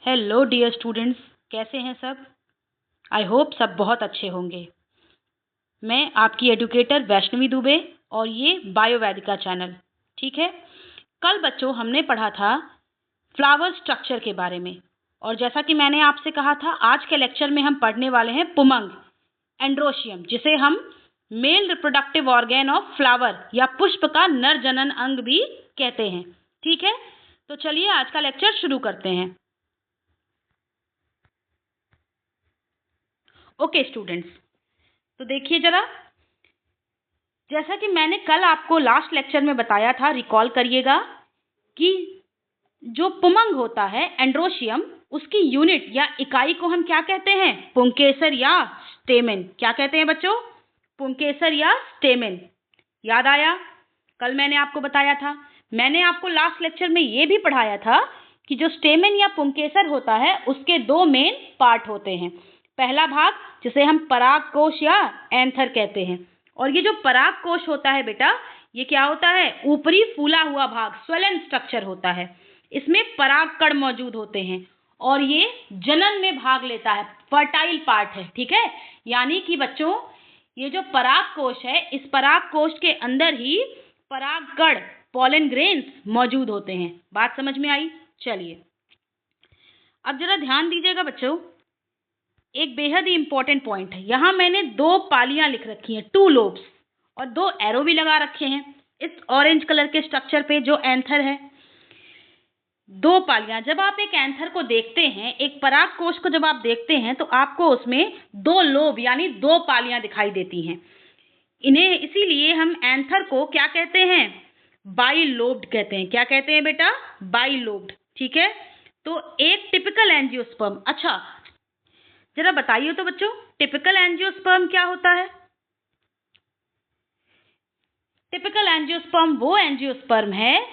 Hello dear students, कैसे हैं सब। आई होप सब बहुत अच्छे होंगे। मैं आपकी एडुकेटर वैष्णवी दुबे और ये बायोवैदिका चैनल। ठीक है, कल बच्चों हमने पढ़ा था फ्लावर स्ट्रक्चर के बारे में, और जैसा कि मैंने आपसे कहा था आज के लेक्चर में हम पढ़ने वाले हैं पुमंग एंड्रोशियम, जिसे हम male reproductive organ of flower या पुष्प का नर जनन अंग भी कहते हैं। ठीक है, तो चलिए आज का लेक्चर शुरू करते हैं। ओके स्टूडेंट्स, तो देखिए जरा, जैसा कि मैंने कल आपको लास्ट लेक्चर में बताया था, रिकॉल करिएगा कि जो पुमंग होता है एंड्रोशियम, उसकी यूनिट या इकाई को हम क्या कहते हैं? पुंकेसर या स्टेमेन। क्या कहते हैं बच्चों? पुंकेसर या स्टेमेन। याद आया? कल मैंने आपको बताया था। मैंने आपको लास्ट लेक्चर में ये भी पढ़ाया था कि जो स्टेमेन या पुंकेसर होता है उसके दो मेन पार्ट होते हैं। पहला भाग जिसे हम पराग कोश या एंथर कहते हैं, और ये जो पराग कोश होता है बेटा, ये क्या होता है? ऊपरी फूला हुआ भाग, स्वेलन स्ट्रक्चर होता है। इसमें पराग कण मौजूद होते हैं और ये जनन में भाग लेता है, फर्टाइल पार्ट है। ठीक है, यानी कि बच्चों ये जो पराग कोश है, इस पराग कोश के अंदर ही पराग कण, पॉलन ग्रेन्स मौजूद होते हैं। बात समझ में आई? चलिए अब जरा ध्यान दीजिएगा बच्चों, एक बेहद ही इंपॉर्टेंट पॉइंट है। यहाँ मैंने दो पालियां लिख रखी हैं, 2 लोब्स, और 2 एरो भी लगा रखे हैं इस ऑरेंज कलर के स्ट्रक्चर पे जो एंथर है। 2 पालियां। जब आप एक एंथर को देखते हैं, एक पराग कोश को जब आप देखते हैं, तो आपको उसमें 2 लोब यानी 2 पालियां दिखाई देती हैं। इन्हें इसीलिए हम एंथर को क्या कहते हैं? बाइलोब्ड कहते हैं। क्या कहते हैं बेटा? बाइलोब्ड। ठीक है, तो एक टिपिकल एंजियोस्पर्म। अच्छा जरा बताइए तो बच्चों, टिपिकल एंजियोस्पर्म क्या होता है? टिपिकल एंजियोस्पर्म वो एंजियोस्पर्म है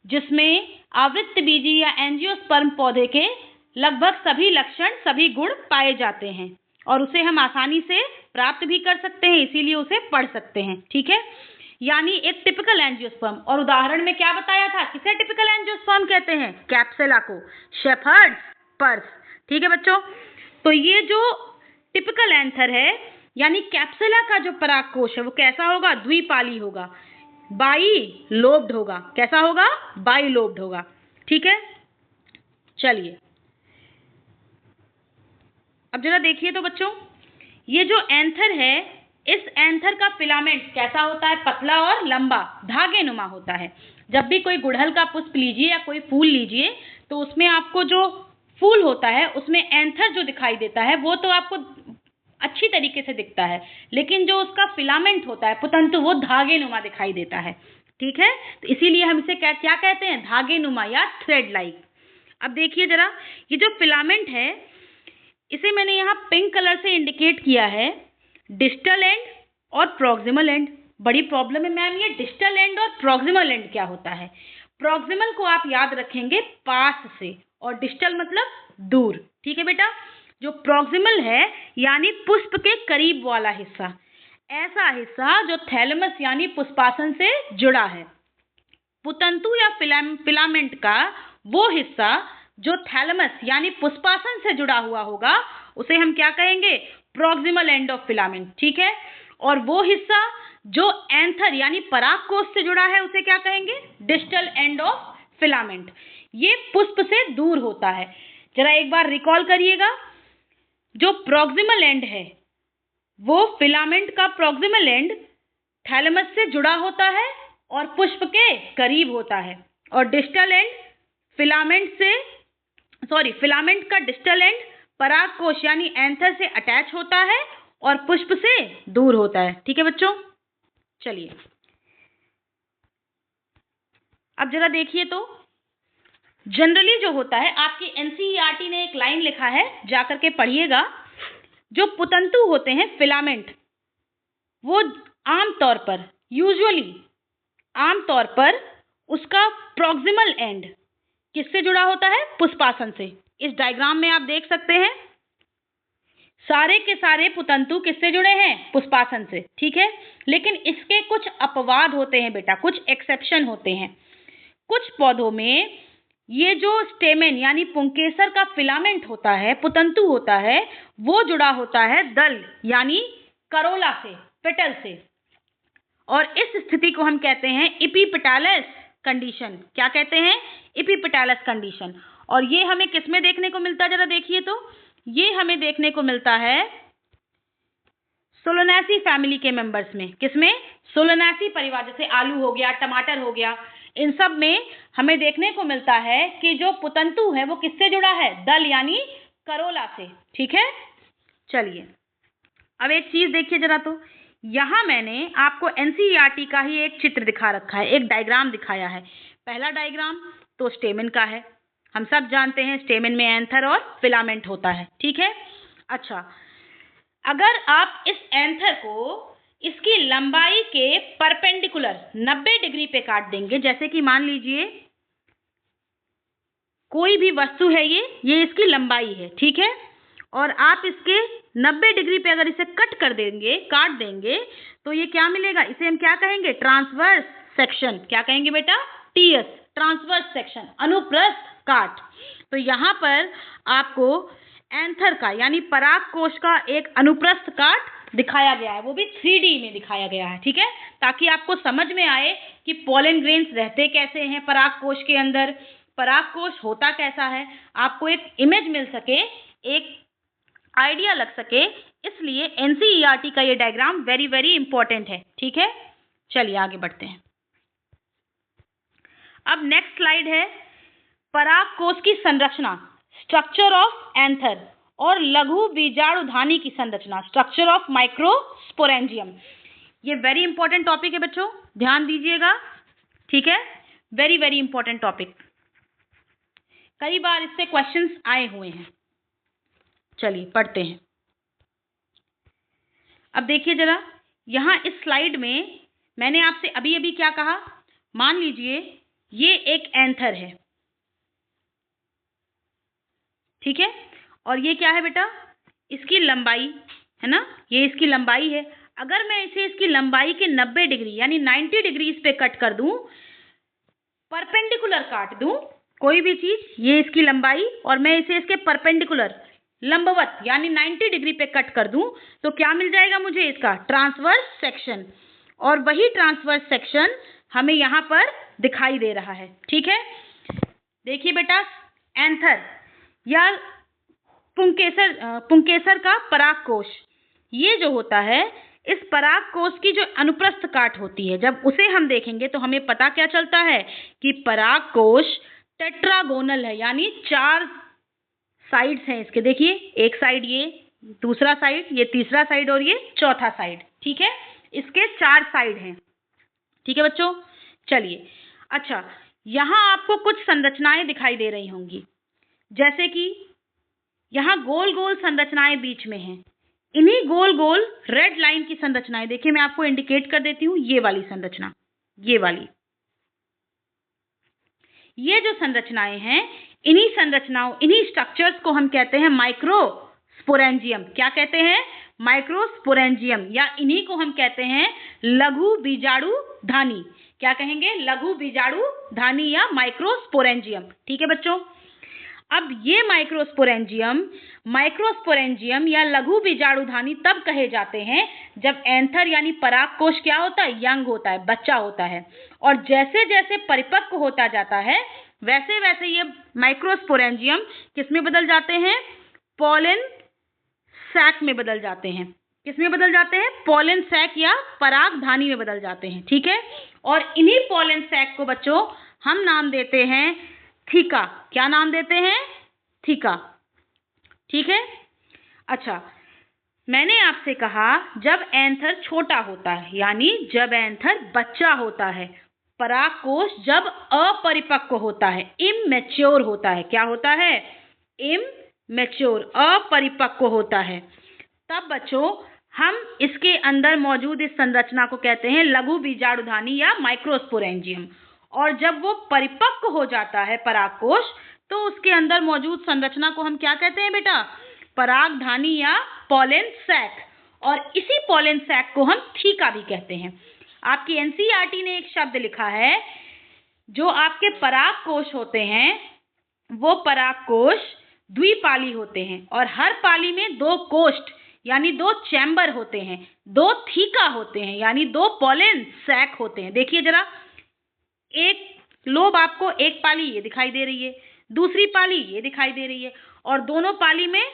जिसमें आवृत्तबीजी या एंजियोस्पर्म पौधे के लगभग सभी लक्षण, सभी गुण पाए जाते हैं, और उसे हम आसानी से प्राप्त भी कर सकते हैं, इसीलिए उसे पढ़ सकते हैं। ठीक है, यानी एक टिपिकल एंजियोस्पर्म। और उदाहरण में क्या बताया था? किसे टिपिकल एंजियोस्पर्म कहते हैं? कैप्सुला को, शेफर्ड्स पर्स। ठीक है बच्चों, तो ये जो टिपिकल एंथर है यानी कैप्सुला का जो परागकोश है वो कैसा होगा? द्विपाली होगा, बाई लोब्ड होगा। कैसा होगा? बाई लोब्ड होगा। ठीक है, चलिए अब जरा देखिए तो बच्चों, ये जो एंथर है, इस एंथर का फिलामेंट कैसा होता है? पतला और लंबा, धागे नुमा होता है। जब भी कोई गुड़हल का पुष्प लीजिए या कोई फूल लीजिए, तो उसमें आपको जो फूल होता है उसमें एंथर जो दिखाई देता है वो तो आपको अच्छी तरीके से दिखता है, लेकिन जो उसका फिलामेंट होता है, पुतंतु, वो धागे नुमा दिखाई देता है। ठीक है, तो इसीलिए हम इसे क्या कहते हैं? धागे नुमा या थ्रेड लाइक। अब देखिए जरा, ये जो फिलामेंट है इसे मैंने यहाँ पिंक कलर से इंडिकेट किया है, डिस्टल एंड और प्रॉक्सिमल एंड। बड़ी प्रॉब्लम है मैम, ये डिस्टल एंड और प्रॉक्सिमल एंड क्या होता है? प्रॉक्सिमल को आप याद रखेंगे पास से, और डिस्टल मतलब दूर। ठीक है बेटा, जो प्रॉक्सिमल है यानी पुष्प के करीब वाला हिस्सा, ऐसा हिस्सा जो थैलेमस यानी पुष्पासन से जुड़ा है। पुतंतु या फिलामेंट का वो हिस्सा जो थैलेमस यानी पुष्पासन से जुड़ा हुआ होगा उसे हम क्या कहेंगे? Proximal end of filament. ठीक है, और वो हिस्सा जो एंथर यानी परागकोश से जुड़ा है उसे क्या कहेंगे? Distal end of filament. ये पुष्प से दूर होता है। जरा एक बार रिकॉल करिएगा, जो प्रॉक्सिमल एंड है वो फिलामेंट का प्रॉक्सिमल एंड थैलेमस से जुड़ा होता है और पुष्प के करीब होता है, और डिस्टल एंड फिलामेंट का डिस्टल एंड परागकोश यानी एंथर से अटैच होता है और पुष्प से दूर होता है। ठीक है बच्चों, चलिए अब जरा देखिए तो, जनरली जो होता है, आपकी एनसीईआरटी ने एक लाइन लिखा है, जाकर के पढ़िएगा। जो पुतंतु होते हैं फिलामेंट, वो आमतौर पर, यूजुअली आमतौर पर उसका प्रॉक्सिमल एंड किससे जुड़ा होता है? पुष्पासन से। इस डायग्राम में आप देख सकते हैं सारे के सारे पुतंतु किससे जुड़े हैं? पुष्पासन से। ठीक है, लेकिन इसके कुछ अपवाद होते हैं बेटा, कुछ एक्सेप्शन होते हैं। कुछ पौधों में ये जो स्टेमेन यानी पुंकेसर का फिलामेंट होता है, पुतंतु होता है, वो जुड़ा होता है दल यानी करोला से, पेटल से। और इस स्थिति को हम कहते हैं इपीपेटालस कंडीशन। क्या कहते हैं? इपीपेटालस कंडीशन। और ये हमें किसमें देखने को मिलता है? जरा देखिए तो, ये हमें देखने को मिलता है सोलोनेसी फैमिली के मेंबर्स में। किसमें? सोलोनेसी परिवार, जैसे आलू हो गया, टमाटर हो गया, इन सब में हमें देखने को मिलता है कि जो पुतंतु है वो किससे जुड़ा है? दल यानी करोला से। ठीक है, चलिए अब एक चीज देखिए जरा तो, यहाँ मैंने आपको एनसीईआरटी का ही एक चित्र दिखा रखा है, एक डायग्राम दिखाया है। पहला डायग्राम तो स्टेमेन का है, हम सब जानते हैं स्टेमेन में एंथर और फिलामेंट होता है। ठीक है, अच्छा अगर आप इस एंथर को इसकी लंबाई के परपेंडिकुलर 90 डिग्री पे काट देंगे, जैसे कि मान लीजिए कोई भी वस्तु है, ये इसकी लंबाई है, ठीक है, और आप इसके 90 डिग्री पे अगर इसे कट कर देंगे, काट देंगे, तो ये क्या मिलेगा? इसे हम क्या कहेंगे? Transverse section. क्या कहेंगे बेटा? टीएस, ट्रांसवर्स सेक्शन, अनुप्रस्थ काट। तो यहाँ पर आपको एंथर का यानी पराग कोश का एक अनुप्रस्थ काट दिखाया गया है, वो भी 3D में दिखाया गया है। ठीक है, ताकि आपको समझ में आए कि पोलन ग्रेन्स रहते कैसे हैं पराग कोश के अंदर, पराग कोश होता कैसा है, आपको एक इमेज मिल सके, एक आइडिया लग सके, इसलिए एनसीईआरटी का ये डायग्राम वेरी वेरी इंपॉर्टेंट है। ठीक है, चलिए आगे बढ़ते हैं। अब नेक्स्ट स्लाइड है पराग कोश की संरचना, स्ट्रक्चर ऑफ एंथर, और लघु बीजाणुधानी की संरचना, स्ट्रक्चर ऑफ माइक्रोस्पोरेंजियम। ये वेरी इंपॉर्टेंट टॉपिक है बच्चों, ध्यान दीजिएगा। ठीक है, वेरी वेरी इंपॉर्टेंट टॉपिक, कई बार इससे क्वेश्चंस आए हुए हैं। चलिए पढ़ते हैं। अब देखिए जरा, यहाँ इस स्लाइड में मैंने आपसे अभी अभी क्या कहा? मान लीजिए ये एक एंथर है, ठीक है, और ये क्या है बेटा? इसकी लंबाई है ना, ये इसकी लंबाई है। अगर मैं इसे इसकी लंबाई के 90 डिग्री यानी 90 डिग्री इस पे कट कर दूं, परपेंडिकुलर काट दूं कोई भी चीज, ये इसकी लंबाई, और मैं इसे इसके परपेंडिकुलर लंबवत यानी 90 डिग्री पे कट कर दूं, तो क्या मिल जाएगा मुझे? इसका ट्रांसवर्स सेक्शन। और वही ट्रांसवर्स सेक्शन हमें यहाँ पर दिखाई दे रहा है। ठीक है, देखिए बेटा, एंथर या पुंकेसर का पराग कोश, ये जो होता है, इस पराग कोश की जो अनुप्रस्थ काट होती है, जब उसे हम देखेंगे तो हमें पता क्या चलता है कि पराग कोश टेट्रागोनल है, यानी 4 साइड्स हैं इसके। देखिए, एक साइड ये, दूसरा साइड ये, तीसरा साइड और ये चौथा साइड। ठीक है, इसके 4 साइड हैं। ठीक है बच्चों, चलिए अच्छा, यहाँ आपको कुछ संरचनाएं दिखाई दे रही होंगी, जैसे कि यहाँ गोल गोल संरचनाएं बीच में हैं। इन्हीं गोल गोल रेड लाइन की संरचनाएं, देखिए मैं आपको इंडिकेट कर देती हूँ, ये वाली संरचना, ये वाली, ये जो संरचनाएं हैं, इन्हीं संरचनाओं, इन्हीं स्ट्रक्चर्स को हम कहते हैं माइक्रोस्पोरेंजियम। क्या कहते हैं? माइक्रोस्पोरेंजियम, या इन्हीं को हम कहते हैं लघु बीजाणुधानी। क्या कहेंगे? लघु बीजाणुधानी या माइक्रोस्पोरेंजियम। ठीक है बच्चों, अब ये माइक्रोस्पोरेंजियम या लघु बीजाणुधानी तब कहे जाते हैं जब एंथर यानी पराग कोश क्या होता है? यंग होता है, बच्चा होता है, और जैसे जैसे परिपक्व होता जाता है, वैसे वैसे ये माइक्रोस्पोरेंजियम किस में बदल जाते हैं? पोलन सैक में बदल जाते हैं। किस में बदल जाते हैं? पोलन सैक या परागधानी में बदल जाते हैं। ठीक है, और इन्हीं पोलन सैक को बच्चों हम नाम देते हैं थीका। क्या नाम देते हैं? थीका। ठीक है, अच्छा, मैंने आपसे कहा जब एंथर छोटा होता है, यानी जब एंथर बच्चा होता है, पराग कोश जब अपरिपक्व होता है, इमैच्योर होता है। क्या होता है? इमैच्योर, अपरिपक्व होता है, तब बच्चों हम इसके अंदर मौजूद इस संरचना को कहते हैं लघु बीजाणुधानी या माइक्रोस्पोरेंजियम। और जब वो परिपक्व हो जाता है पराग कोश, तो उसके अंदर मौजूद संरचना को हम क्या कहते हैं बेटा? परागधानी या पोलन सैक। और इसी पोलन सैक को हम थीका भी कहते हैं। आपकी एनसीईआरटी ने एक शब्द लिखा है, जो आपके पराग कोश होते हैं वो परागकोश द्विपाली होते हैं और हर पाली में 2 कोष्ठ यानी 2 चैम्बर होते हैं, 2 थीका होते हैं यानी 2 पॉलन सैक होते हैं। देखिए जरा, एक लोब आपको एक पाली ये दिखाई दे रही है, दूसरी पाली ये दिखाई दे रही है और दोनों पाली में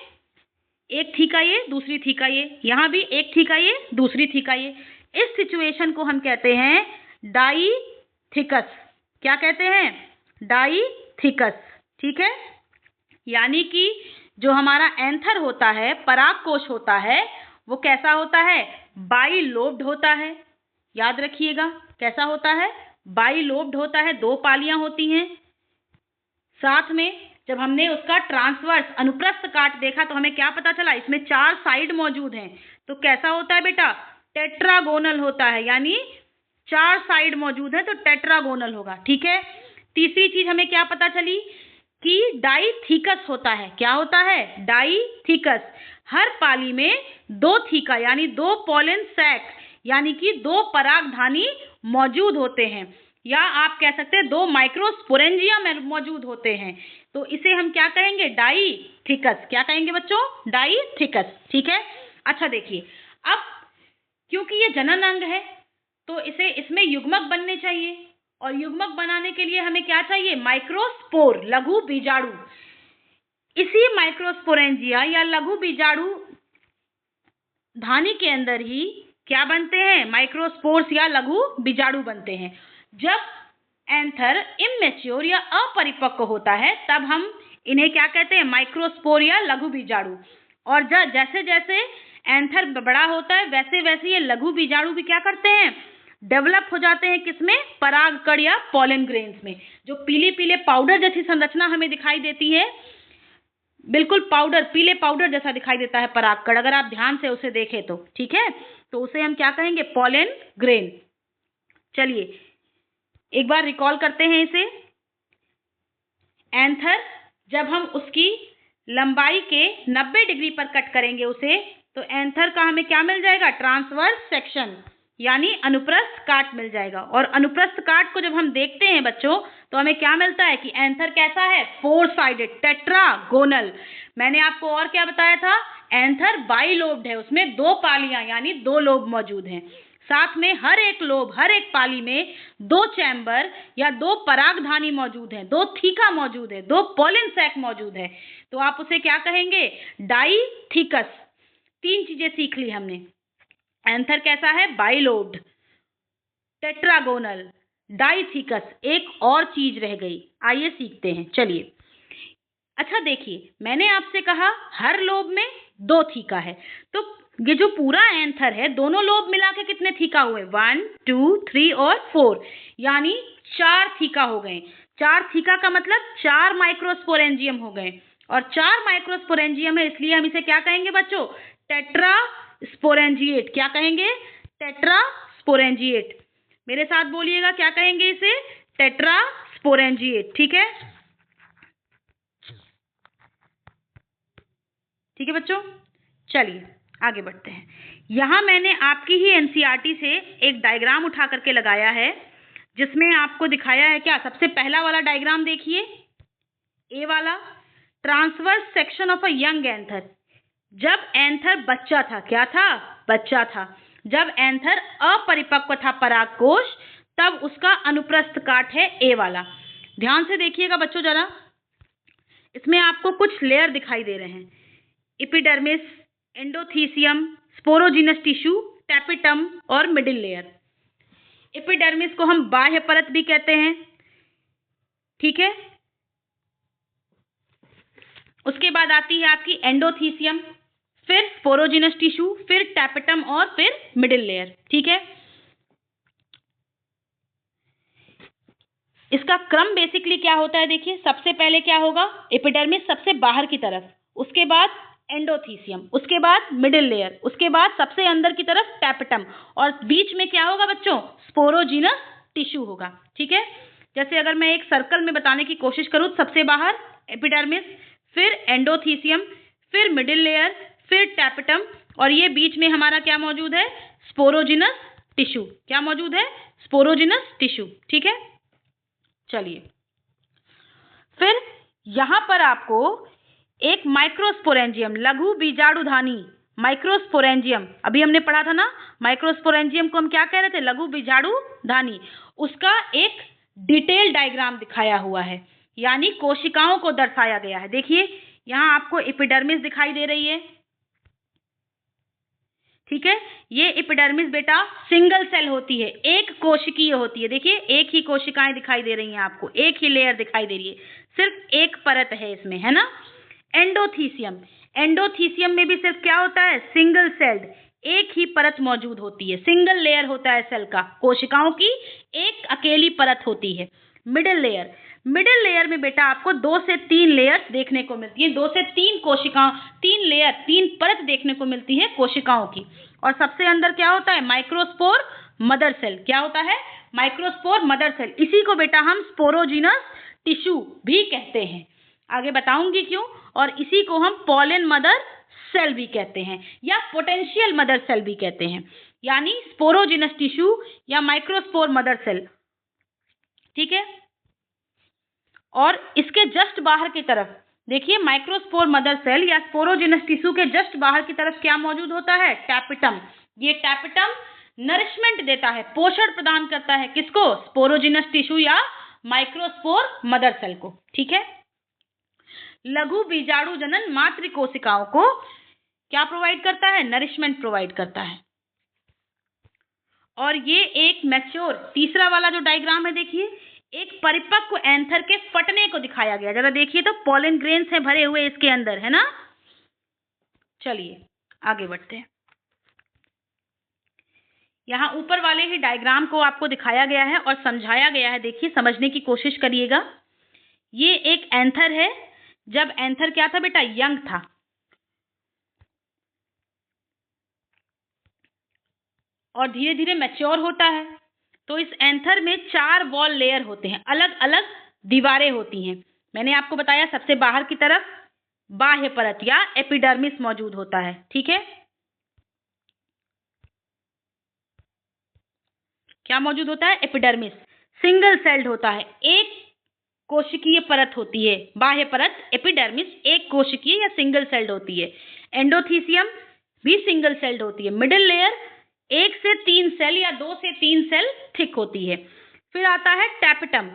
एक थीका ये, दूसरी थीका ये, यहाँ भी एक थीका ये, दूसरी थीका ये। इस सिचुएशन को हम कहते हैं डाईथिकस। क्या कहते हैं? डाईथिकस। ठीक है, यानी कि जो हमारा एंथर होता है, परागकोश होता है, वो कैसा होता है? बाइलोब्ड होता है। याद रखिएगा, कैसा होता है? बाइलोब्ड होता है, 2 पालियां होती हैं। साथ में जब हमने उसका ट्रांसवर्स अनुप्रस्थ काट देखा तो हमें क्या पता चला? इसमें 4 साइड मौजूद हैं। तो कैसा होता है बेटा? टेट्रागोनल होता है, यानी 4 साइड मौजूद है तो टेट्रागोनल होगा। ठीक है, तीसरी चीज हमें क्या पता चली कि डाईथिकस होता है। क्या होता है? डाईथिकस। हर पाली में 2 थीका यानी 2 पॉलन सैक यानी कि 2 परागधानी मौजूद होते हैं, या आप कह सकते हैं 2 माइक्रोस्पोरेंजिया मौजूद होते हैं। तो इसे हम क्या कहेंगे? डाईथिकस। क्या कहेंगे बच्चों? डाईथिकस। ठीक है, अच्छा देखिए, अब क्योंकि ये जनन अंग है तो इसमें युग्मक बनने चाहिए और युग्मक बनाने के लिए हमें क्या चाहिए? माइक्रोस्पोर, लघु बीजाणु। इसी माइक्रोस्पोरेंजिया या लघु बीजाणु धानी के अंदर ही क्या बनते हैं? माइक्रोस्पोर्स या लघु बीजाणु बनते हैं। जब एंथर इमेच्योर या अपरिपक्व होता है तब हम इन्हें क्या कहते हैं? माइक्रोस्पोर या लघु बीजाणु। और जैसे जैसे एंथर बड़ा होता है वैसे वैसे ये लघु बीजाणु भी क्या करते हैं? डेवलप हो जाते हैं। किसमें? परागकण या पॉलन ग्रेन्स में। जो पीले पीले पाउडर जैसी संरचना हमें दिखाई देती है, बिल्कुल पाउडर, पीले पाउडर जैसा दिखाई देता है परागकण, अगर आप ध्यान से उसे देखें तो। ठीक है, तो उसे हम क्या कहेंगे? Pollen grain. चलिए एक बार रिकॉल करते हैं इसे। एंथर जब हम उसकी लंबाई के 90 डिग्री पर कट करेंगे उसे, तो एंथर का हमें क्या मिल जाएगा? ट्रांसवर्स सेक्शन यानी अनुप्रस्थ काट मिल जाएगा। और अनुप्रस्थ काट को जब हम देखते हैं बच्चों तो हमें क्या मिलता है कि एंथर कैसा है? 4 साइडेड, टेट्रागोनल। मैंने आपको और क्या बताया था? एंथर बाइलोब्ड है, उसमें 2 पालियां यानी 2 लोब मौजूद हैं। साथ में हर एक लोब, हर एक पाली में 2 चैम्बर या 2 परागधानी मौजूद हैं, 2 थीका मौजूद है, 2 पॉलन सैक मौजूद है। तो आप उसे क्या कहेंगे? डाईथिकस। 3 चीजें सीख ली हमने। एंथर कैसा है? Bilobed, tetragonal, dithecous. एक और चीज रह गई, आइए सीखते हैं। चलिए, अच्छा देखिए, मैंने आपसे कहा हर लोब में 2 थीका है, तो ये जो पूरा एंथर है, दोनों लोब मिला के कितने थीका हुए? 1 2 3 और 4, यानी 4 थीका हो गए। 4 थीका का मतलब 4 माइक्रोस्पोरेंजियम हो गए, और 4 माइक्रोस्पोरेंजियम है इसलिए हम इसे क्या कहेंगे बच्चों? टेट्रास्पोरेंजिएट। क्या कहेंगे? टेट्रास्पोरेंजिएट। मेरे साथ बोलिएगा, क्या कहेंगे इसे? टेट्रास्पोरेंजिएट। ठीक है, ठीक है बच्चों, चलिए आगे बढ़ते हैं। यहाँ मैंने आपकी ही एनसीईआरटी से एक डायग्राम उठा करके लगाया है जिसमें आपको दिखाया है क्या? सबसे पहला वाला डायग्राम देखिए, ए वाला, transverse section of a young anther. जब एंथर बच्चा था, क्या था? बच्चा था। जब एंथर अपरिपक्व था परागकोश, तब उसका अनुप्रस्थ काट है ए वाला। ध्यान से देखिएगा बच्चों जरा, इसमें आपको कुछ लेयर दिखाई दे रहे हैं। Epidermis, endothecium, sporogenous tissue, tapetum और मिडिल लेयर। एपिडर्मिस को हम बाह्य परत भी कहते हैं। ठीक है, उसके बाद आती है आपकी एंडोथीसियम, फिर स्पोरोजिनस टिश्यू, फिर टैपिटम और फिर मिडिल लेयर। ठीक है, इसका क्रम बेसिकली क्या होता है? देखिए, सबसे पहले क्या होगा? एपिडर्मिस सबसे बाहर की तरफ, उसके बाद एंडोथीसियम, उसके बाद मिडिल लेयर, उसके बाद सबसे अंदर की तरफ टैपिटम, और बीच में क्या होगा बच्चों? स्पोरोजिनस टिश्यू होगा। ठीक है, जैसे अगर मैं एक सर्कल में बताने की कोशिश करूं, सबसे बाहर एपिडर्मिस, फिर एंडोथीसियम, फिर मिडिल लेयर, फिर टैपिटम, और ये बीच में हमारा क्या मौजूद है? Sporogenous tissue. क्या मौजूद है? Sporogenous tissue. ठीक है, चलिए, फिर यहाँ पर आपको एक माइक्रोस्पोरेंजियम, लघु बीजाणुधानी माइक्रोस्पोरेंजियम, अभी हमने पढ़ा था ना, माइक्रोस्पोरेंजियम को हम क्या कह रहे थे, लघु बीजाणुधानी, उसका एक डिटेल डायग्राम दिखाया हुआ है, यानी कोशिकाओं को दर्शाया गया है। देखिए यहाँ आपको एपिडर्मिस दिखाई दे रही है, ठीक है। ये एपिडर्मिस बेटा सिंगल सेल होती है, एक कोशिकीय होती है। देखिए एक ही कोशिकाएं दिखाई दे रही हैं आपको, एक ही लेयर दिखाई दे रही है, सिर्फ एक परत है इसमें, है ना। एंडोथीसियम, एंडोथीसियम में भी सिर्फ क्या होता है, सिंगल सेल्ड, एक ही परत मौजूद होती है, सिंगल लेयर होता है सेल का, कोशिकाओं की एक अकेली परत होती है। मिडिल लेयर, मिडिल लेयर में बेटा आपको 2 से 3 लेयर्स देखने को मिलती है, 2 से 3 कोशिकाओं, 3 लेयर, 3 परत देखने को मिलती है कोशिकाओं की। और सबसे अंदर क्या होता है, माइक्रोस्पोर मदर सेल। क्या होता है, माइक्रोस्पोर मदर सेल। इसी को बेटा हम स्पोरोजिनस टिश्यू भी कहते हैं, आगे बताऊंगी क्यों। और इसी को हम पॉलन मदर सेल भी कहते हैं, या पोटेंशियल मदर सेल भी कहते हैं, यानी स्पोरोजिनस टिश्यू या माइक्रोस्पोर मदर सेल, ठीक है। और इसके जस्ट बाहर की तरफ देखिए, माइक्रोस्पोर मदर सेल या स्पोरोजिनस टिश्यू के जस्ट बाहर की तरफ क्या मौजूद होता है, टैपेटम। ये टैपेटम नरिशमेंट देता है, पोषण प्रदान करता है, किसको, स्पोरोजिनस टिश्यू या माइक्रोस्पोर मदर सेल को, ठीक है। लघु बीजाणु जनन मातृ कोशिकाओं को क्या प्रोवाइड करता है, नरिशमेंट प्रोवाइड करता है। और ये एक मैच्योर, तीसरा वाला जो डायग्राम है देखिए, एक परिपक्व एंथर के फटने को दिखाया गया, जरा देखिए तो पॉलन ग्रेन से भरे हुए इसके अंदर, है ना। चलिए आगे बढ़ते हैं। यहाँ ऊपर वाले ही डायग्राम को आपको दिखाया गया है और समझाया गया है, देखिए समझने की कोशिश करिएगा। ये एक एंथर है, जब एंथर क्या था बेटा, यंग था, और धीरे धीरे मैच्योर होता है, तो इस एंथर में 4 वॉल लेयर होते हैं, अलग अलग दीवारें होती हैं। मैंने आपको बताया सबसे बाहर की तरफ बाह्य परत या एपिडर्मिस मौजूद होता है, ठीक है। क्या मौजूद होता है, एपिडर्मिस, सिंगल सेल्ड होता है, एक कोशिकीय परत होती है, बाह्य परत एपिडर्मिस एक कोशिकीय या सिंगल सेल्ड होती है। एंडोथीसियम भी सिंगल सेल्ड होती है। मिडिल लेयर 1 से 3 सेल या 2 से 3 सेल थिक होती है। फिर आता है टैपेटम।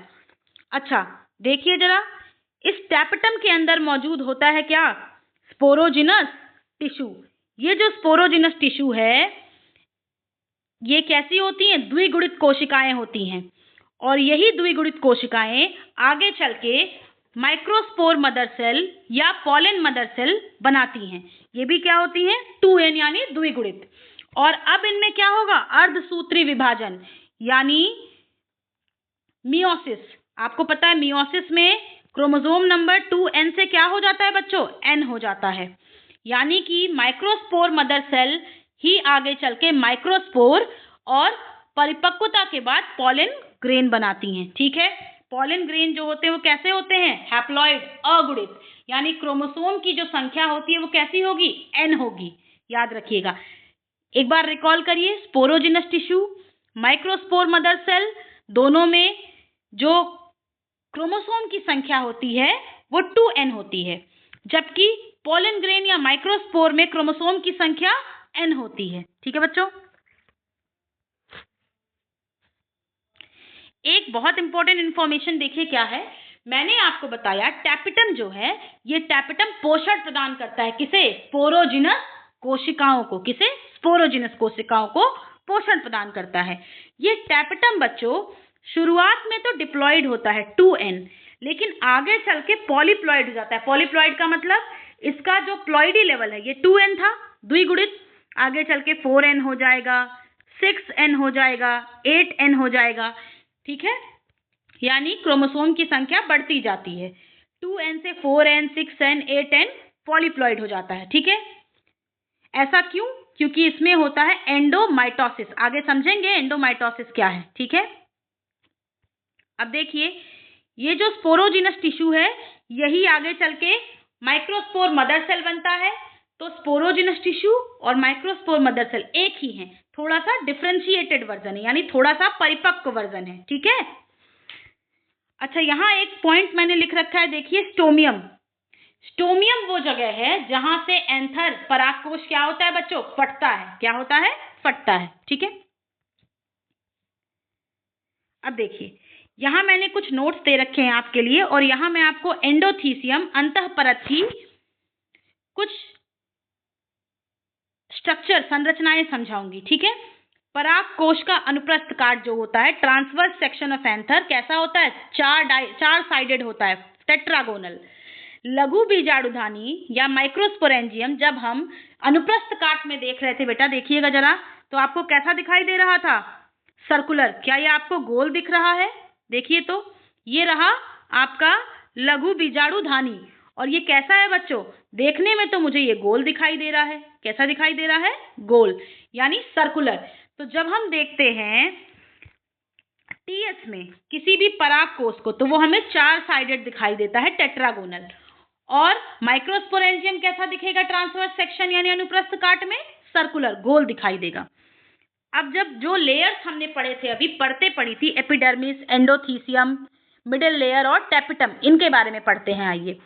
अच्छा देखिए जरा, इस टैपेटम के अंदर मौजूद होता है क्या, स्पोरोजिनस टिश्यू। ये जो स्पोरोजिनस टिश्यू है, ये कैसी होती हैं, द्विगुणित कोशिकाएं होती हैं, और यही द्विगुणित कोशिकाएं आगे चल के माइक्रोस्पोर मदर सेल या पॉलन मदर सेल बनाती हैं। ये भी क्या होती हैं, 2n यानी द्विगुणित। और अब इनमें क्या होगा, अर्धसूत्री विभाजन यानी मियोसिस। आपको पता है मियोसिस में क्रोमोसोम नंबर 2n से क्या हो जाता है बच्चों, n हो जाता है, यानी कि माइक्रोस्पोर मदर सेल ही आगे चल के माइक्रोस्पोर और परिपक्वता के बाद पॉलन ग्रेन बनाती हैं, ठीक है। पॉलन ग्रेन जो होते हैं वो कैसे होते हैं, हैप्लॉइड, अगुणित, यानी क्रोमोसोम की जो संख्या होती है वो कैसी होगी, n होगी, याद रखिएगा। एक बार रिकॉल करिए, sporogenous tissue, microspore mother cell, दोनों में जो क्रोमोसोम की संख्या होती है वो 2n होती है, जबकि पॉलन ग्रेन या माइक्रोस्पोर में क्रोमोसोम की संख्या n होती है, ठीक है बच्चों। एक बहुत इंपॉर्टेंट इंफॉर्मेशन देखिए क्या है, मैंने आपको बताया टैपेटम जो है, ये टैपेटम पोषण प्रदान करता है, किसे, स्पोरोजिनस कोशिकाओं को, किसे, स्पोरोजिनस कोशिकाओं को पोषण प्रदान करता है। ये टैपेटम बच्चों शुरुआत में तो डिप्लॉइड होता है 2n, लेकिन आगे चल के पॉलीप्लॉइड हो जाता है। पॉलीप्लॉइड का मतलब इसका जो प्लॉइडी लेवल है, ये 2n था द्विगुणित, आगे चल के 4n हो जाएगा, 6n हो जाएगा, 8n हो जाएगा, ठीक है, यानी क्रोमोसोम की संख्या बढ़ती जाती है। 2n से 4n, 6n, 8n पॉलीप्लॉइड हो जाता है, ठीक है। ऐसा क्यों, क्योंकि इसमें होता है एंडोमाइटोसिस, आगे समझेंगे एंडोमाइटोसिस क्या है, ठीक है। अब देखिए, ये जो स्पोरोजिनस टिश्यू है, यही आगे चल के माइक्रोस्पोर मदर सेल बनता है। तो स्पोरोजिनस टिश्यू और माइक्रोस्पोर मदर सेल एक ही हैं, थोड़ा सा डिफरेंशिएटेड वर्जन है, यानी थोड़ा सा परिपक्व वर्जन है, ठीक है। अच्छा, यहाँ एक पॉइंट मैंने लिख रखा है, देखिए, स्टोमियम। स्टोमियम वो जगह है जहां से एंथर परागकोश क्या होता है बच्चों, फटता है। क्या होता है, फटता है। ठीक है, अब देखिए, यहाँ मैंने कुछ नोट्स दे रखे हैं आपके लिए, और यहाँ मैं आपको एंडोथीसियम अंतःपरत की कुछ स्ट्रक्चर, संरचनाएं समझाऊंगी। ठीक है, परागकोश का अनुप्रस्थ काट जो होता है, ट्रांसवर्स सेक्शन ऑफ एंथर, कैसा होता है, चार साइडेड होता है, टेट्रागोनल। लघु बीजाणुधानी या माइक्रोस्पोरेंजियम जब हम अनुप्रस्थ काट में देख रहे थे बेटा, देखिएगा जरा, तो आपको कैसा दिखाई दे रहा था, सर्कुलर। क्या ये आपको गोल दिख रहा है, देखिए तो, ये रहा आपका लघु बीजाणुधानी, और ये कैसा है बच्चों, देखने में तो मुझे ये गोल दिखाई दे रहा है। कैसा दिखाई दे रहा है, गोल, यानी सर्कुलर। तो जब हम देखते हैं टीएस में किसी भी परागकोश को, तो वो हमें चार साइडेड दिखाई देता है, टेट्रागोनल। और माइक्रोस्पोरेंजियम कैसा दिखेगा, ट्रांसवर्स सेक्शन यानी अनुप्रस्थ काट में, सर्कुलर, गोल दिखाई देगा। अब जब जो लेयर्स हमने पढ़े थे, अभी पढ़ते पढ़ी थी, एपिडर्मिस, एंडोथीसियम, मिडिल लेयर और टेपिटम, इनके बारे में पढ़ते हैं। आइए,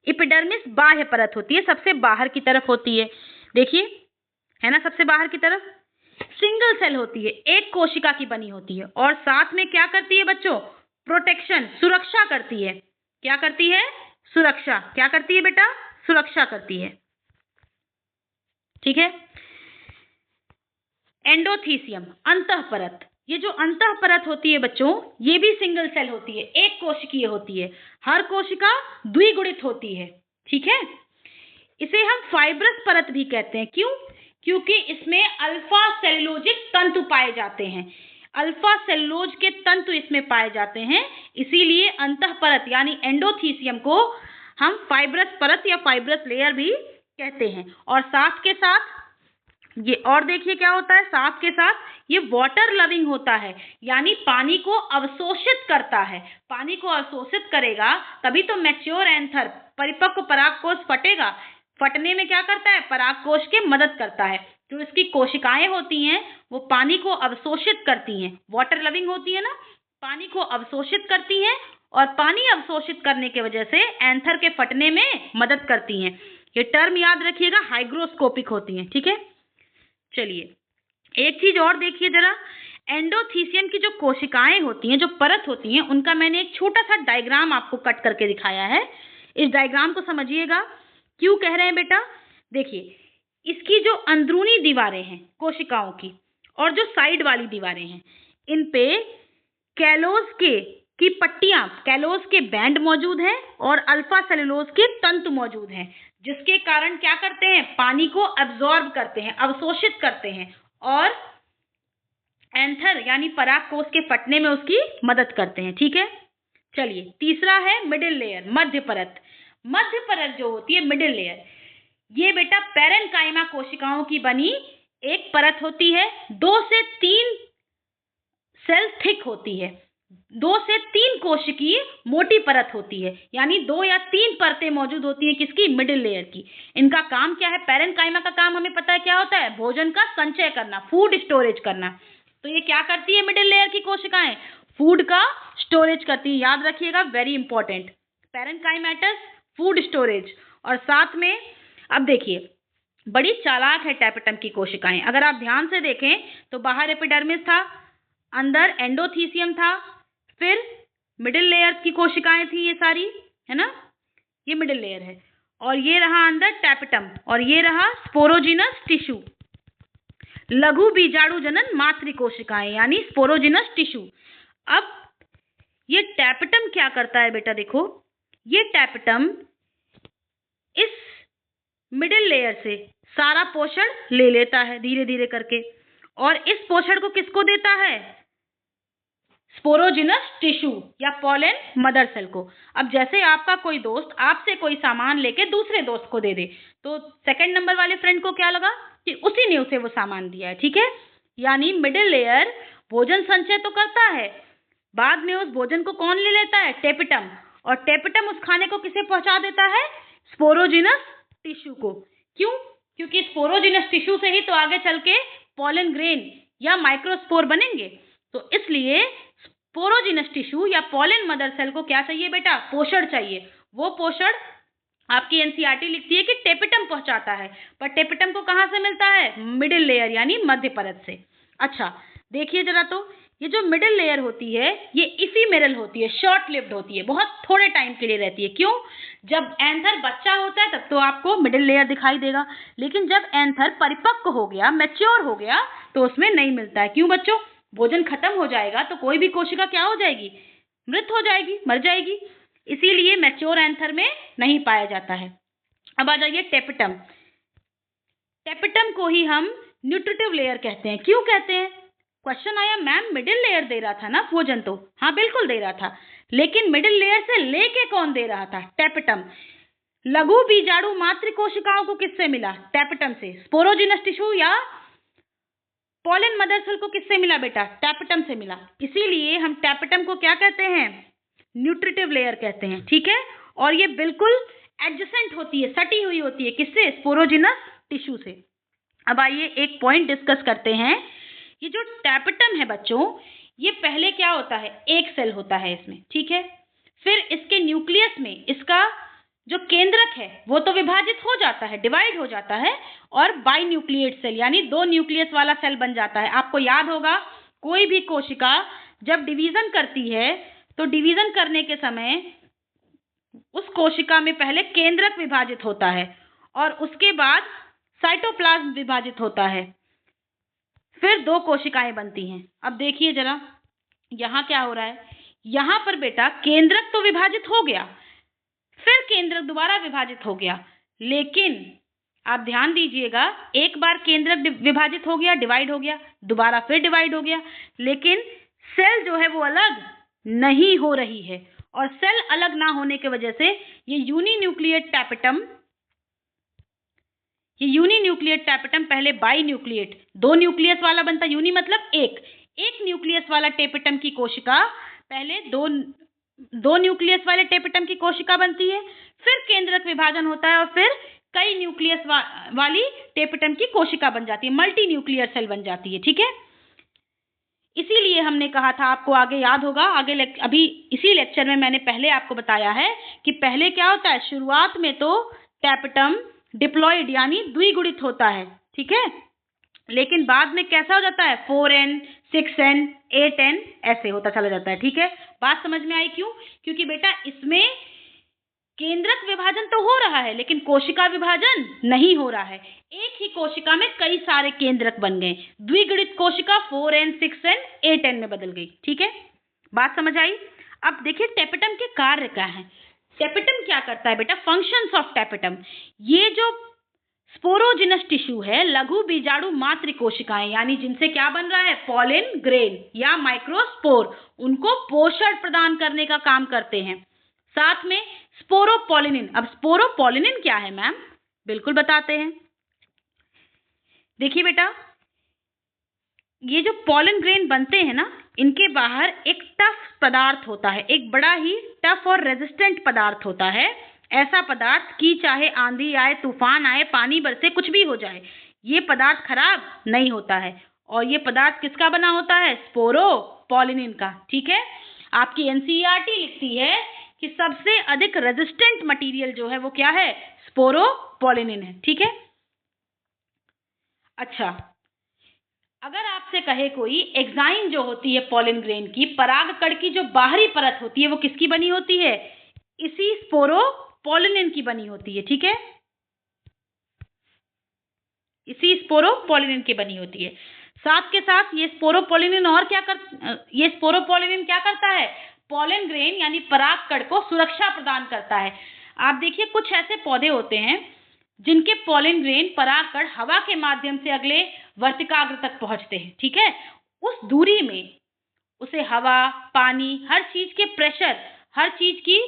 एपिडर्मिस बाह्य परत होती है, सबसे बाहर की तरफ होती है, देखिए, है ना, सबसे बाहर की तरफ। सिंगल सेल होती है, एक कोशिका की बनी होती है, और साथ में क्या करती है बच्चों, प्रोटेक्शन, सुरक्षा करती है। क्या करती है, सुरक्षा। क्या करती है बेटा, सुरक्षा करती है। ठीक है, एंडोथीसियम अंतःपरत, ये जो अंतःपरत होती है बच्चों, ये भी सिंगल सेल होती है, एक कोशिकीय होती है, हर कोशिका द्विगुणित होती है। ठीक है, इसे हम फाइब्रस परत भी कहते हैं। क्यों, क्योंकि इसमें अल्फा सेलुलोजिक तंतु पाए जाते हैं, अल्फा सेलुलोज के तंतु इसमें पाए जाते हैं, इसीलिए अंतःपरत यानी एंडोथीसियम को हम फाइब्रस परत या फाइब्रस लेयर भी कहते हैं। और साथ के साथ ये, और देखिए क्या होता है, साथ के साथ ये वाटर लविंग होता है, यानी पानी को अवशोषित करता है। पानी को अवशोषित करेगा तभी तो मैच्योर एंथर, परिपक्व परागकोश फटेगा। फटने में क्या करता है, परागकोश के मदद करता है। जो इसकी कोशिकाएं होती हैं वो पानी को अवशोषित करती हैं, वाटर लविंग होती है ना, पानी को अवशोषित करती हैं, और पानी अवशोषित करने की वजह से एंथर के फटने में मदद करती हैं। ये टर्म याद रखिएगा, हाइग्रोस्कोपिक होती हैं। ठीक है, चलिए एक चीज और देखिए जरा, एंडोथीसियम की जो कोशिकाएं होती हैं, जो परत होती हैं, उनका मैंने एक छोटा सा डायग्राम आपको कट करके दिखाया है। इस डायग्राम को समझिएगा, क्यों कह रहे हैं बेटा, देखिए, इसकी जो अंदरूनी दीवारें हैं कोशिकाओं की, और जो साइड वाली दीवारें हैं, इन पे कैलोज की पट्टियां, कैलोज के बैंड मौजूद हैं, और अल्फा सेलुलोज के तंतु मौजूद हैं, जिसके कारण क्या करते हैं, पानी को अब्सॉर्ब करते हैं, अवशोषित करते हैं, और एंथर यानी परागकोश के फटने में उसकी मदद करते हैं। ठीक है, चलिए तीसरा है मिडिल लेयर, मध्य परत। मध्य परत जो होती है, मिडिल लेयर, ये बेटा पैरेन्काइमा कोशिकाओं की बनी एक परत होती है, 2 से 3 सेल थिक होती है, 2 से 3 कोशिकीय मोटी परत होती है, यानी 2 या 3 परतें मौजूद होती हैं, किसकी, मिडिल लेयर की। इनका काम क्या है, पैरेन्काइमा का काम हमें पता है क्या होता है, भोजन का संचय करना, फूड स्टोरेज करना। तो ये क्या करती है, मिडिल लेयर की कोशिकाएं फूड का स्टोरेज करती है, याद रखिएगा, very important, parenchymatous, food storage. और साथ में अब देखिए, बड़ी चालाक है टेपिटम की कोशिकाएं। अगर आप ध्यान से देखें तो बाहर एपिडर्मिस था, अंदर एंडोथीसियम था, फिर मिडिल लेयर की कोशिकाएं थी, ये सारी, है ना, ये मिडिल लेयर है, और ये रहा अंदर टेपिटम, और ये रहा स्पोरोजिनस टिश्यू, लघु बीजाणु जनन मातृ कोशिकाएं यानी स्पोरोजिनस टिश्यू। अब ये टेपिटम क्या करता है बेटा, देखो, ये टेपिटम इस मिडिल लेयर से सारा पोषण ले लेता है धीरे धीरे करके, और इस पोषण को किसको देता है, स्पोरोजिनस टिश्यू या पॉलन मदर सेल को। अब जैसे आपका कोई दोस्त आपसे कोई सामान लेके दूसरे दोस्त को दे दे, तो सेकंड नंबर वाले फ्रेंड को क्या लगा कि उसी ने उसे वो सामान दिया है। ठीक है, यानी मिडिल लेयर भोजन संचय तो करता है, बाद में उस भोजन को कौन ले लेता है, टेपिटम, और टेपिटम उस खाने को किसे पहुंचा देता है, स्पोरोजिनस टिश्यू को। क्यों, क्योंकि स्पोरोजिनस टिश्यू से ही तो आगे चल के पॉलन ग्रेन या माइक्रोस्पोर बनेंगे। तो इसलिए स्पोरोजिनस टिश्यू या पॉलन मदर सेल को क्या चाहिए बेटा? पोषण चाहिए। वो पोषण आपकी एनसीईआरटी लिखती है कि टेपिटम पहुंचाता है, पर टेपिटम को कहाँ से मिलता है? मिडिल लेयर यानी मध्य परत से। अच्छा देखिए जरा, तो ये जो मिडिल लेयर होती है ये इफीमेरल होती है, शॉर्ट लिव्ड होती है, बहुत थोड़े टाइम के लिए रहती है। क्यों? जब एंथर बच्चा होता है तब तो आपको मिडिल लेयर दिखाई देगा, लेकिन जब एंथर परिपक्व हो गया, मैच्योर हो गया, तो उसमें नहीं मिलता है। क्यों बच्चों? भोजन खत्म हो जाएगा तो कोई भी कोशिका क्या हो जाएगी? मृत हो जाएगी, मर जाएगी। इसीलिए मैच्योर एंथर में नहीं पाया जाता है। अब आ जाइए टेपिटम। टेपिटम को ही हम न्यूट्रिटिव लेयर कहते हैं। क्यों कहते हैं? क्वेश्चन आया मैम मिडिल लेयर दे रहा था ना भोजन, तो हाँ बिल्कुल दे रहा था, लेकिन मिडिल लेयर से लेके कौन दे रहा था? टेपिटम। लघु बीजाणु मातृ कोशिकाओं को किससे मिला? टेपिटम से। स्पोरोजिनस टिश्यू या पॉलन मदर सेल को किससे मिला बेटा? टेपिटम से मिला। इसीलिए हम टेपिटम को क्या कहते हैं? न्यूट्रिटिव लेयर कहते हैं। ठीक है, और ये बिल्कुल एडजेसेंट होती है, सटी हुई होती है। किससे? स्पोरोजिनस टिश्यू से। अब आइए एक पॉइंट डिस्कस करते हैं। ये जो टेपिटम है बच्चों, ये पहले क्या होता है? एक सेल होता है इसमें, ठीक है। फिर इसके न्यूक्लियस में इसका जो केंद्रक है वो तो विभाजित हो जाता है, डिवाइड हो जाता है, और बाई न्यूक्लिएट सेल यानी दो न्यूक्लियस वाला सेल बन जाता है। आपको याद होगा कोई भी कोशिका जब डिवीजन करती है तो डिवीजन करने के समय उस कोशिका में पहले केंद्रक विभाजित होता है और उसके बाद साइटोप्लाज्म विभाजित होता है, फिर दो कोशिकाएं बनती हैं। अब देखिए जरा यहाँ क्या हो रहा है। यहाँ पर बेटा केंद्रक तो विभाजित हो गया, फिर केंद्रक दोबारा विभाजित हो गया, लेकिन आप ध्यान दीजिएगा, एक बार केंद्रक विभाजित हो गया, डिवाइड हो गया, दोबारा फिर डिवाइड हो गया, लेकिन सेल जो है वो अलग नहीं हो रही है। और सेल अलग ना होने की वजह से ये यूनिन्यूक्लिएट टैपेटम पहले बाई न्यूक्लिएट, दो न्यूक्लियस वाला बनता। यूनि मतलब एक न्यूक्लियस वाला टेपिटम की कोशिका पहले दो न्यूक्लियस वाले टेपिटम की कोशिका बनती है, फिर केंद्रक विभाजन होता है और फिर कई न्यूक्लियस वाली टेपिटम की कोशिका बन जाती है, मल्टी न्यूक्लियर सेल बन जाती है। ठीक है, इसीलिए हमने कहा था, आपको आगे याद होगा, अभी इसी लेक्चर में मैंने पहले आपको बताया है कि पहले क्या होता है, शुरुआत में तो टैपेटम डिप्लॉइड यानी द्विगुणित होता है, ठीक है, लेकिन बाद में कैसा हो जाता है, 4n 6n 8n ऐसे होता चला जाता है। ठीक है, बात समझ में आई? क्यों? क्योंकि बेटा इसमें केंद्रक विभाजन तो हो रहा है लेकिन कोशिका विभाजन नहीं हो रहा है। एक ही कोशिका में कई सारे केंद्रक बन गए, द्विगुणित कोशिका 4n 6n 8n में बदल गई। ठीक है, बात समझ आई? अब देखिए टैपेटम के कार्य क्या हैं। टैपेटम क्या करता है बेटा? फंक्शंस ऑफ टैपेटम, ये जो स्पोरोजिनस टिश्यू है, लघु बीजाणु मात्र कोशिकाएं, यानी जिनसे क्या बन रहा है, पॉलन ग्रेन या माइक्रोस्पोर, उनको पोषण प्रदान करने का काम करते हैं। साथ में स्पोरोपोलिनिन। अब स्पोरोपोलिनिन क्या है मैम? बिल्कुल बताते हैं। देखिए बेटा, ये जो पॉलन ग्रेन बनते हैं ना, इनके बाहर एक टफ पदार्थ होता है, एक बड़ा ही टफ और रेजिस्टेंट पदार्थ होता है। ऐसा पदार्थ कि चाहे आंधी आए, तूफान आए, पानी बरसे, कुछ भी हो जाए, ये पदार्थ खराब नहीं होता है। और ये पदार्थ किसका बना होता है? स्पोरोपोलिनिन का। ठीक है, आपकी एनसीईआरटी लिखती है कि सबसे अधिक रेजिस्टेंट मटेरियल जो है वो क्या है? स्पोरोपोलिनिन है। ठीक है, अच्छा, अगर आपसे कहे कोई एग्जाइम जो होती है पॉलन ग्रेन की, परागकण की जो बाहरी परत होती है वो किसकी बनी होती है? इसी स्पोरोपोलिनिन की बनी होती है। ठीक है, इसी स्पोरोपोलिनिन की बनी होती है। साथ के साथ ये स्पोरोपोलिनिन क्या करता है? पॉलन ग्रेन यानी परागकण को सुरक्षा प्रदान करता है। आप देखिए कुछ ऐसे पौधे होते हैं जिनके पॉलन ग्रेन परागकण हवा के माध्यम से अगले वर्तिकाग्र तक पहुंचते हैं। ठीक है, उस दूरी में उसे हवा, पानी, हर चीज के प्रेशर, हर चीज की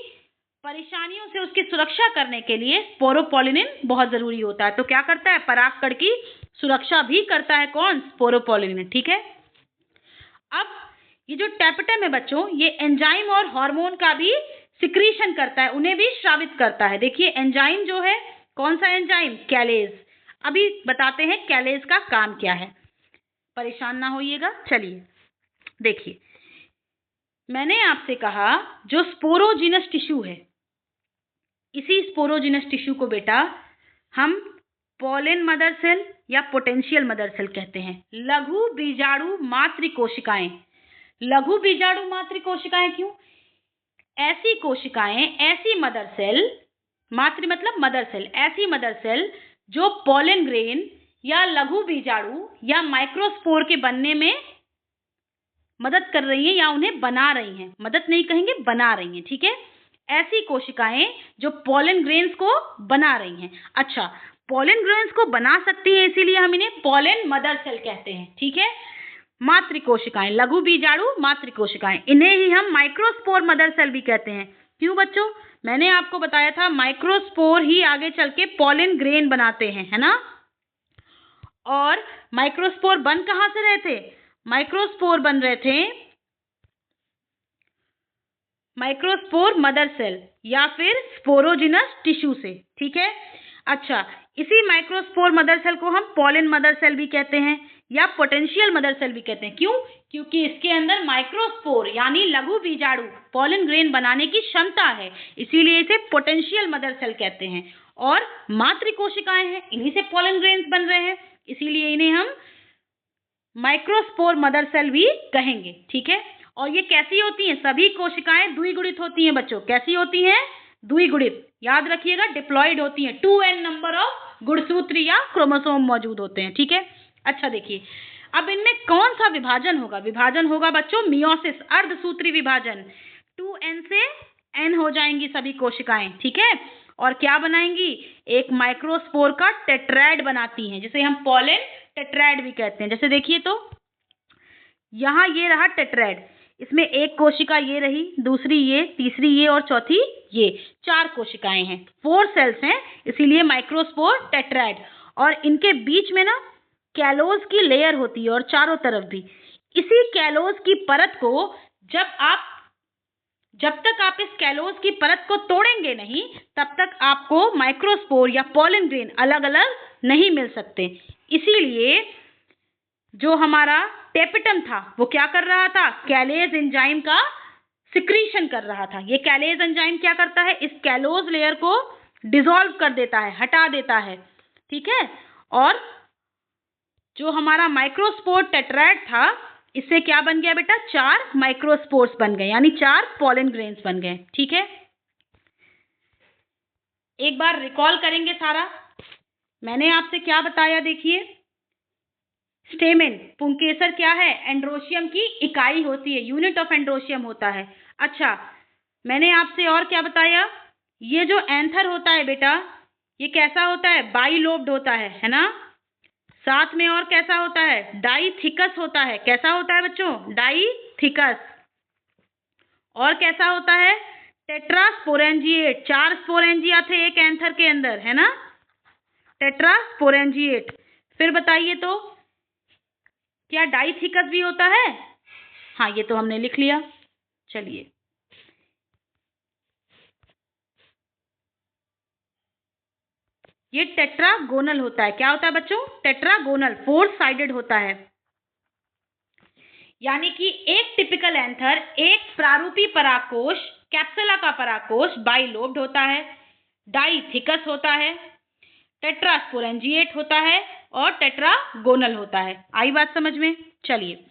परेशानियों से उसकी सुरक्षा करने के लिए स्पोरोपोलिनिन बहुत जरूरी होता है। तो क्या करता है? परागकण की सुरक्षा भी करता है। कौन? स्पोरोपोलिनिन। ठीक है, अब ये जो टैपेटम है बच्चों, ये एंजाइम और हार्मोन का भी सिक्रीशन करता है, उन्हें भी स्रावित करता है। देखिए एंजाइम जो है, कौन सा एंजाइम? कैलेज। अभी बताते हैं कैलेज का काम क्या है, परेशान ना होइएगा। चलिए देखिए, मैंने आपसे कहा जो स्पोरोजिनस टिश्यू है, इसी स्पोरोजिनस टिश्यू को बेटा हम पॉलन मदर सेल या पोटेंशियल मदर सेल कहते हैं। लघु बीजाणु मातृ कोशिकाएं। लघु बीजाणु मातृ कोशिकाएं क्यों? ऐसी कोशिकाएं, ऐसी मदर सेल, मातृ मतलब मदर सेल, ऐसी मदर सेल जो पॉलन ग्रेन या लघु बीजाणु या माइक्रोस्पोर के बनने में मदद कर रही हैं या उन्हें बना रही हैं। मदद नहीं कहेंगे, बना रही हैं, ठीक है। ऐसी कोशिकाएं जो पॉलन ग्रेन्स को बना रही हैं। अच्छा, पॉलन ग्रेन्स को बना सकती है, इसीलिए हम इन्हें पॉलन मदर सेल कहते हैं, ठीक है। मातृ कोशिकाएं, लघु बीजाणु मातृ कोशिकाएं, इन्हें ही हम माइक्रोस्पोर मदर सेल भी कहते हैं। क्यों बच्चों? मैंने आपको बताया था माइक्रोस्पोर ही आगे चल के पॉलन ग्रेन बनाते हैं, है ना। और माइक्रोस्पोर बन कहां से रहे थे? माइक्रोस्पोर बन रहे थे माइक्रोस्पोर मदर सेल या फिर स्पोरोजिनस टिश्यू से, ठीक है। अच्छा, इसी माइक्रोस्पोर मदर सेल को हम पॉलन मदर सेल भी कहते हैं या पोटेंशियल मदर सेल भी कहते हैं। क्यों? क्योंकि इसके अंदर माइक्रोस्पोर यानी लघु बीजाणु पॉलन ग्रेन बनाने की क्षमता है, इसीलिए इसे पोटेंशियल मदर सेल कहते हैं। और मातृ कोशिकाएं हैं, इन्हीं से पॉलन ग्रेन्स बन रहे हैं, इसीलिए इन्हें हम माइक्रोस्पोर मदर सेल भी कहेंगे, ठीक है। और ये कैसी होती हैं? सभी कोशिकाएं द्विगुणित होती हैं बच्चों। कैसी होती हैं? द्विगुणित। याद रखिएगा, डिप्लॉयड होती हैं। 2n नंबर ऑफ गुणसूत्र या क्रोमोसोम मौजूद होते हैं, ठीक है। अच्छा देखिए, अब इनमें कौन सा विभाजन होगा? विभाजन होगा बच्चों मियोसिस, अर्धसूत्री विभाजन। 2n से n हो जाएंगी सभी कोशिकाएं, ठीक है। और क्या बनाएंगी? एक माइक्रोस्पोर का टेट्राएड बनाती हैं, जिसे हम पॉलन टेट्राएड भी कहते हैं। जैसे देखिए तो यहाँ ये रहा टेट्राएड, इसमें एक कोशिका ये रही, दूसरी ये, तीसरी ये और चौथी ये, 4 कोशिकाएं हैं, 4 सेल्स हैं, इसीलिए माइक्रोस्पोर टेट्राएड। और इनके बीच में ना कैलोज की लेयर होती है और चारों तरफ भी। इसी कैलोज की परत को जब तक आप इस कैलोज की परत को तोड़ेंगे नहीं, तब तक आपको माइक्रोस्पोर या पॉलन ग्रेन अलग अलग नहीं मिल सकते। इसीलिए जो हमारा टेपिटम था वो क्या कर रहा था? कैलेज एंजाइम का सिक्रीशन कर रहा था। ये कैलेज एंजाइम क्या करता है? इस कैलोज लेयर को डिसॉल्व कर देता है, हटा देता है, ठीक है। और जो हमारा माइक्रोस्पोर टेट्राएड था, इससे क्या बन गया बेटा? 4 माइक्रोस्पोर्स बन गए, यानी 4 पॉलन ग्रेन्स बन गए, ठीक है। एक बार रिकॉल करेंगे सारा। मैंने आपसे क्या बताया? देखिए, स्टेमेन, पुंकेसर क्या है? एंड्रोशियम की इकाई होती है, यूनिट ऑफ एंड्रोशियम होता है। अच्छा, मैंने आपसे और क्या बताया? ये जो एंथर होता है बेटा, ये कैसा होता है? बाइलोब्ड होता है ना। साथ में और कैसा होता है? डाइथिकस होता है। कैसा होता है बच्चों? डाइथिकस। और कैसा होता है? टेट्रास्पोरेंजिएट। 4 स्पोरेंजिया थे एक एंथर के अंदर, है ना, टेट्रास्पोरेंजिएट। फिर बताइए तो क्या डाइथिकस भी होता है? हाँ, ये तो हमने लिख लिया। चलिए, ये टेट्रागोनल होता है। क्या होता है बच्चों? टेट्रागोनल, 4 साइडेड होता है। यानी कि एक टिपिकल एंथर, एक प्रारूपी परागकोश, कैप्सुला का परागकोश बाइलोब्ड होता है, डाइथिकस होता है, टेट्रास्पोरेंजिएट होता है और टेट्रागोनल होता है। आई बात समझ में? चलिए,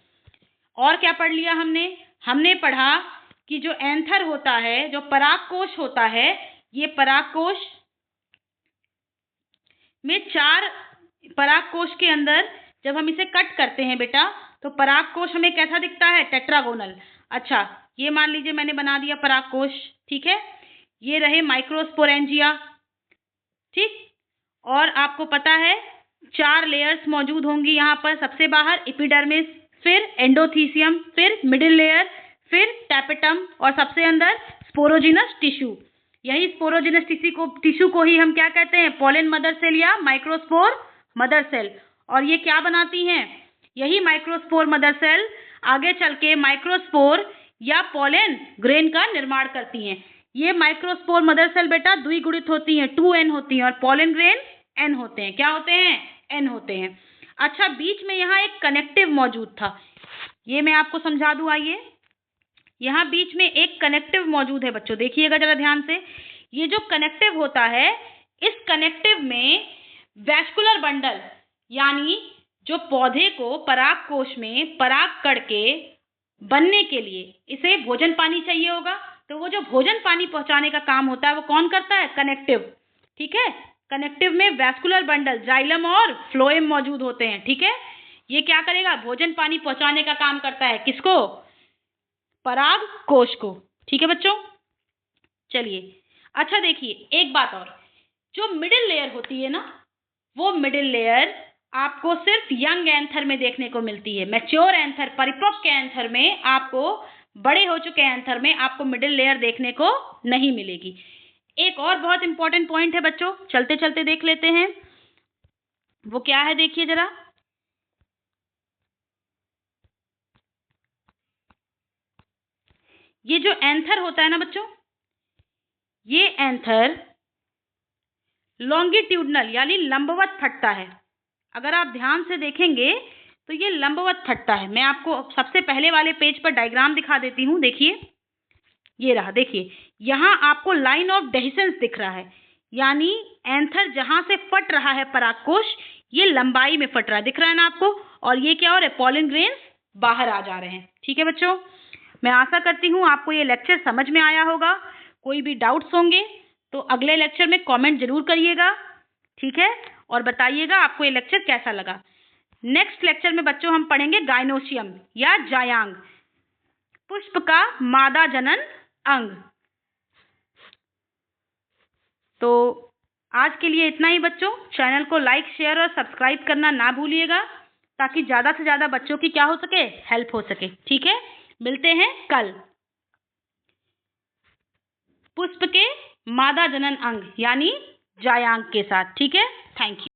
और क्या पढ़ लिया हमने? हमने पढ़ा कि जो एंथर होता है, जो परागकोश होता है, ये परागकोश में 4 परागकोश के अंदर जब हम इसे कट करते हैं बेटा, तो परागकोश हमें कैसा दिखता है? टेट्रागोनल। अच्छा, ये मान लीजिए मैंने बना दिया परागकोश, ठीक है। ये रहे माइक्रोस्पोरेंजिया, ठीक। और आपको पता है 4 लेयर्स मौजूद होंगी यहाँ पर। सबसे बाहर एपिडर्मिस, फिर एंडोथीसियम, फिर मिडिल लेयर, फिर टैपेटम और सबसे अंदर स्पोरोजिनस टिश्यू। यही स्पोरोजिनस टिश्यू को ही हम क्या कहते हैं? पॉलन मदर सेल या माइक्रोस्पोर मदर सेल। और ये क्या बनाती हैं? यही माइक्रोस्पोर मदर सेल आगे चल के माइक्रोस्पोर या पॉलन ग्रेन का निर्माण करती हैं। ये माइक्रोस्पोर मदर सेल बेटा द्विगुणित होती हैं, 2n होती हैं, और पॉलन ग्रेन n होते हैं। क्या होते हैं? n होते हैं। अच्छा, बीच में यहाँ एक कनेक्टिव मौजूद था, ये मैं आपको समझा दूं। आइए, यहाँ बीच में एक कनेक्टिव मौजूद है बच्चों, देखिएगा जरा ध्यान से। ये जो कनेक्टिव होता है, इस कनेक्टिव में वैस्कुलर बंडल, यानी जो पौधे को परागकोश में पराग कण के बनने के लिए इसे भोजन पानी चाहिए होगा, तो वो जो भोजन पानी पहुंचाने का काम होता है वो कौन करता है? कनेक्टिव। ठीक है, कनेक्टिव में वैस्कुलर बंडल, जाइलम और फ्लोएम मौजूद होते हैं। ठीक है, ये क्या करेगा? भोजन पानी पहुंचाने का काम करता है। किसको? पराग कोश को। ठीक है बच्चों, चलिए। अच्छा देखिए एक बात और, जो मिडिल लेयर होती है ना, वो मिडिल लेयर आपको सिर्फ यंग एंथर में देखने को मिलती है। मैच्योर एंथर, परिपक्व एंथर में आपको, बड़े हो चुके एंथर में आपको मिडिल लेयर देखने को नहीं मिलेगी। एक और बहुत इंपॉर्टेंट पॉइंट है बच्चों, चलते चलते देख लेते हैं, वो क्या है देखिए जरा। ये जो एंथर होता है ना बच्चों, ये एंथर लॉन्गिट्यूडनल यानी लंबवत फटता है। अगर आप ध्यान से देखेंगे तो ये लंबवत फटता है। मैं आपको सबसे पहले वाले पेज पर डायग्राम दिखा देती हूँ। देखिए, ये रहा, देखिए यहाँ आपको लाइन ऑफ डेहिसेंस दिख रहा है, यानी एंथर जहां से फट रहा है परागकोश, ये लंबाई में फट रहा है, दिख रहा है ना आपको। और ये क्या हो रहा है? पॉलन ग्रेन्स बाहर आ जा रहे हैं। ठीक है बच्चों, मैं आशा करती हूँ आपको ये लेक्चर समझ में आया होगा। कोई भी डाउट्स होंगे तो अगले लेक्चर में कमेंट जरूर करिएगा। ठीक है, और बताइएगा आपको ये लेक्चर कैसा लगा। नेक्स्ट लेक्चर में बच्चों हम पढ़ेंगे गाइनोसियम या जायांग, पुष्प का मादा जनन अंग। तो आज के लिए इतना ही बच्चों। चैनल को लाइक, शेयर और सब्सक्राइब करना ना भूलिएगा, ताकि ज़्यादा से ज़्यादा बच्चों की क्या हो सके? हेल्प हो सके। ठीक है, मिलते हैं कल। पुष्प के मादा जनन अंग यानी जायांग के साथ। ठीक है, थैंक यू।